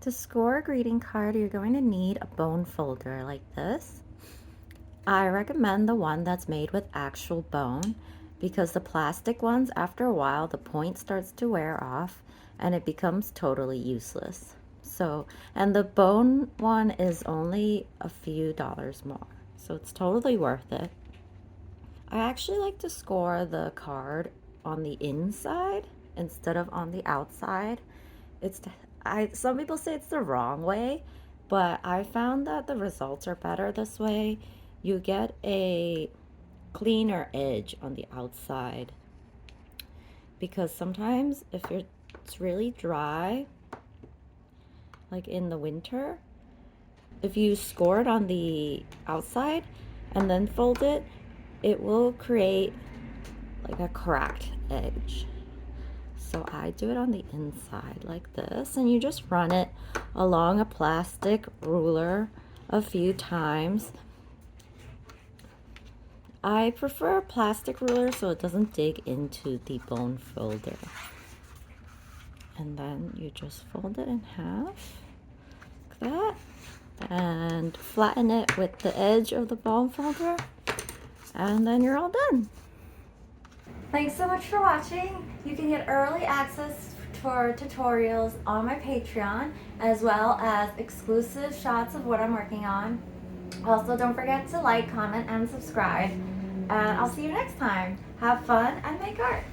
To score a greeting card, you're going to need a bone folder like this. I recommend the one that's made with actual bone because the plastic ones, after a while, the point starts to wear off and it becomes totally useless. So, and the bone one is only a few dollars more, so it's totally worth it. I actually like to score the card on the inside instead of on the outside. It's some people say it's the wrong way, but I found that the results are better this way. You get a cleaner edge on the outside because sometimes if it's really dry, like in the winter, if you score it on the outside and then fold it, it will create like a cracked edge. So I do it on the inside like this, and you just run it along a plastic ruler a few times. I prefer a plastic ruler so it doesn't dig into the bone folder. And then you just fold it in half, like that, and flatten it with the edge of the bone folder, and then you're all done. Thanks so much for watching. You can get early access for tutorials on my Patreon, as well as exclusive shots of what I'm working on. Also, don't forget to like, comment, and subscribe. And I'll see you next time. Have fun and make art.